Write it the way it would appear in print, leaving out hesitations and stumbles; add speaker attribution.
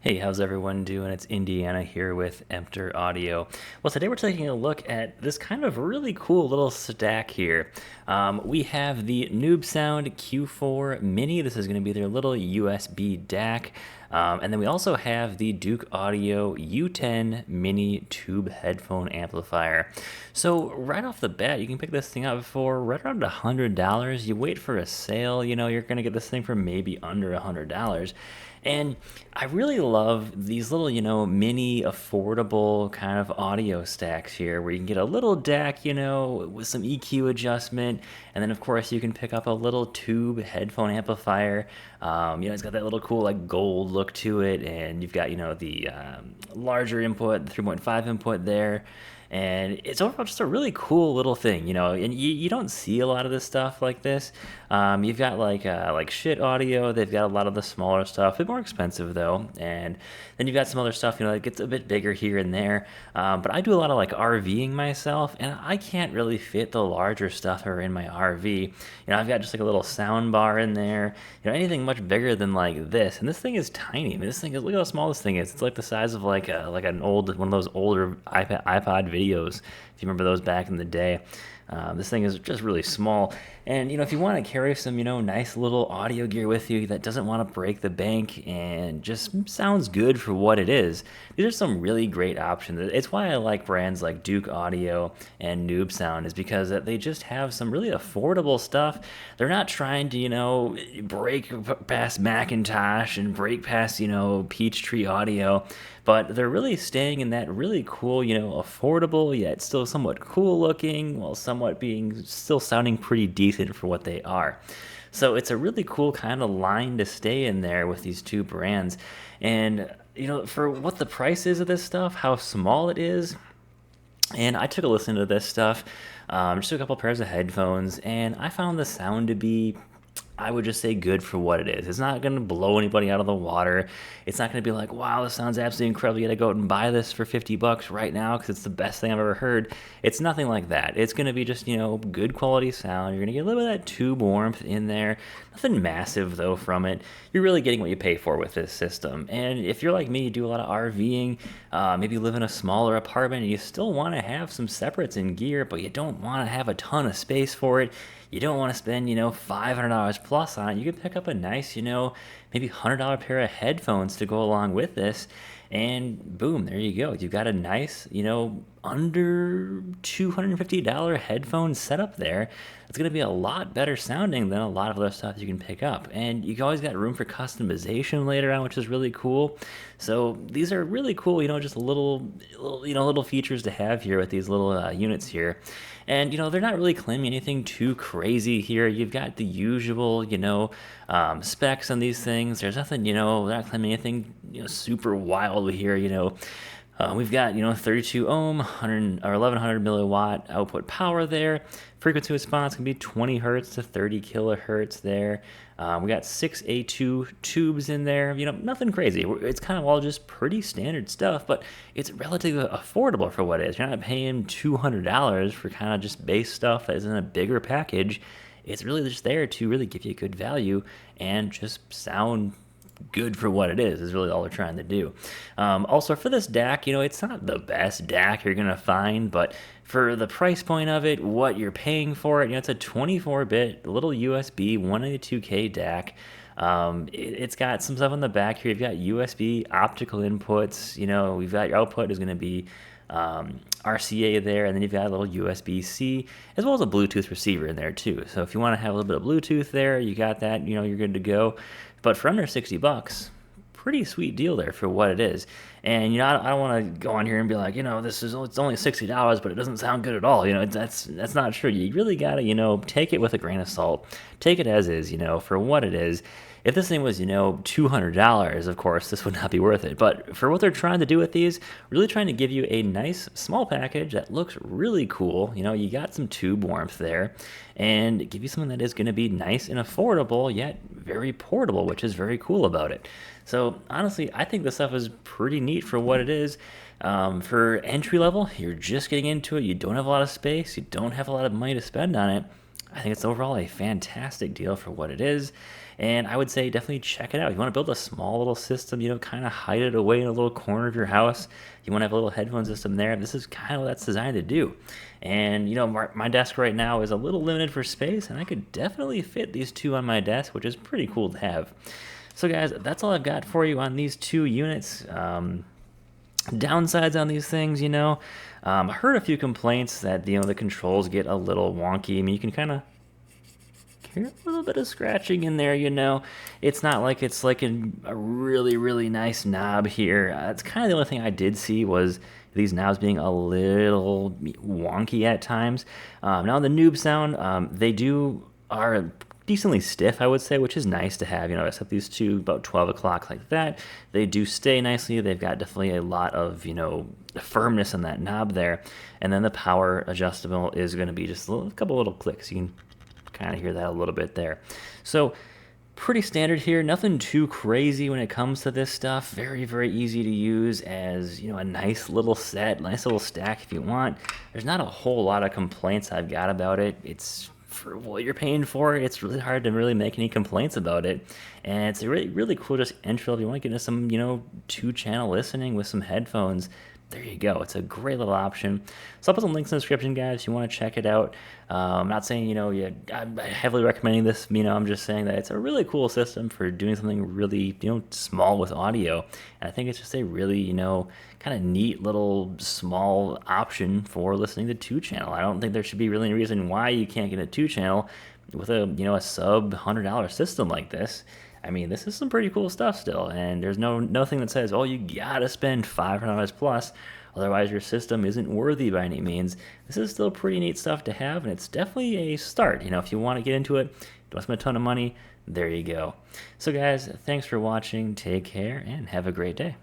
Speaker 1: Hey, how's everyone doing? It's Indiana here with Emptoraudio. Well, today we're taking a look at this kind of really cool little stack here. We have the Nobsound Q4 Mini. This is going to be their little USB DAC. And then we also have the Douk Audio U10 Mini Tube Headphone Amplifier. So right off the bat, you can pick this thing up for right around $100. You wait for a sale, you're going to get this thing for maybe under $100. And I really love these little, mini affordable kind of audio stacks here where you can get a little DAC, with some EQ adjustment. And then, of course, you can pick up a little tube headphone amplifier. It's got that little cool, like, gold look to it. And you've got, the larger input, the 3.5 input there. And it's overall just a really cool little thing, and you don't see a lot of this stuff like this. You've got like shit audio. They've got a lot of the smaller stuff, a bit more expensive though. And then you've got some other stuff, that gets a bit bigger here and there. But I do a lot of like RVing myself, and I can't really fit the larger stuff that are in my RV. I've got just like a little sound bar in there, anything much bigger than like this. And this thing is tiny. I mean, this thing is, look how small this thing is. It's like the size of like an old, one of those older iPod videos, if you remember those back in the day. This thing is just really small. And, if you want to carry some, nice little audio gear with you that doesn't want to break the bank and just sounds good for what it is, these are some really great options. It's why I like brands like Douk Audio and Nobsound, is because they just have some really affordable stuff. They're not trying to, break past Macintosh and break past, Peachtree Audio, but they're really staying in that really cool, affordable yet still somewhat cool looking, while somewhat being still sounding pretty decent for what they are. So it's a really cool kind of line to stay in there with these two brands. And, for what the price is of this stuff, how small it is, and I took a listen to this stuff, just took a couple pairs of headphones, and I found the sound to be, I would just say, good for what it is. It's not going to blow anybody out of the water. It's not going to be like, wow, this sounds absolutely incredible. You got to go out and buy this for $50 right now because it's the best thing I've ever heard. It's nothing like that. It's going to be just, good quality sound. You're going to get a little bit of that tube warmth in there. Nothing massive, though, from it. You're really getting what you pay for with this system. And if you're like me, you do a lot of RVing, maybe you live in a smaller apartment, and you still want to have some separates and gear, but you don't want to have a ton of space for it. You don't want to spend, $500 plus on it. You can pick up a nice, maybe $100 pair of headphones to go along with this. And boom, there you go. You've got a nice, under $250 headphone setup there. It's going to be a lot better sounding than a lot of other stuff you can pick up. And you always got room for customization later on, which is really cool. So these are really cool, just little features to have here with these little units here. And, they're not really claiming anything too crazy here. You've got the usual, specs on these things. There's nothing, they're not claiming anything, super wild here, We've got, 32 ohm, 100 or 1100 milliwatt output power there. Frequency response can be 20 hertz to 30 kilohertz there. We got 6 A2 tubes in there. Nothing crazy. It's kind of all just pretty standard stuff, but it's relatively affordable for what it is. You're not paying $200 for kind of just base stuff that is in a bigger package. It's really just there to really give you good value and just sound good for what it is really all they're trying to do. Also, for this DAC, it's not the best DAC you're going to find, but for the price point of it, what you're paying for it, it's a 24-bit little USB 192K DAC. It's got some stuff on the back here. You've got USB optical inputs. We've got your output is going to be RCA there, and then you've got a little USB-C, as well as a Bluetooth receiver in there too. So if you want to have a little bit of Bluetooth there, you got that, you're good to go. But for under $60, pretty sweet deal there for what it is. And I don't want to go on here and be like, it's only $60, but it doesn't sound good at all. That's not true. You really gotta, take it with a grain of salt. Take it as is, for what it is. If this thing was, $200, of course, this would not be worth it. But for what they're trying to do with these, really trying to give you a nice small package that looks really cool. You got some tube warmth there, and give you something that is going to be nice and affordable, yet very portable, which is very cool about it. So honestly, I think this stuff is pretty neat for what it is. For entry level, you're just getting into it. You don't have a lot of space. You don't have a lot of money to spend on it. I think it's overall a fantastic deal for what it is. And I would say definitely check it out. You want to build a small little system, kind of hide it away in a little corner of your house. You want to have a little headphone system there. This is kind of what that's designed to do. And, my desk right now is a little limited for space, and I could definitely fit these two on my desk, which is pretty cool to have. So, guys, that's all I've got for you on these two units. Downsides on these things, I heard a few complaints that the controls get a little wonky. I mean, you can kind of hear a little bit of scratching in there. It's not like it's like a really, really nice knob here. It's kind of the only thing I did see was these knobs being a little wonky at times. Now the Nobsound, are decently stiff, I would say, which is nice to have. I set these to about 12 o'clock like that. They do stay nicely. They've got definitely a lot of, firmness in that knob there. And then the power adjustable is going to be just a couple little clicks. You can kind of hear that a little bit there. So pretty standard here. Nothing too crazy when it comes to this stuff. Very, very easy to use as, a nice little set, nice little stack if you want. There's not a whole lot of complaints I've got about it. It's for what you're paying for. It's really hard to really make any complaints about it. And it's a really, really cool just entry if you want to get into some, 2-channel listening with some headphones. There you go. It's a great little option. So I'll put some links in the description, guys, if you want to check it out. I'm not saying, I'm heavily recommending this. I'm just saying that it's a really cool system for doing something really, small with audio. And I think it's just a really, kind of neat little small option for listening to 2-channel. I don't think there should be really any reason why you can't get a 2-channel with a sub $100 system like this. I mean, this is some pretty cool stuff still, and there's nothing that says, oh, you gotta spend $500 plus, otherwise your system isn't worthy by any means. This is still pretty neat stuff to have, and it's definitely a start. If you want to get into it, don't spend a ton of money, there you go. So guys, thanks for watching, take care, and have a great day.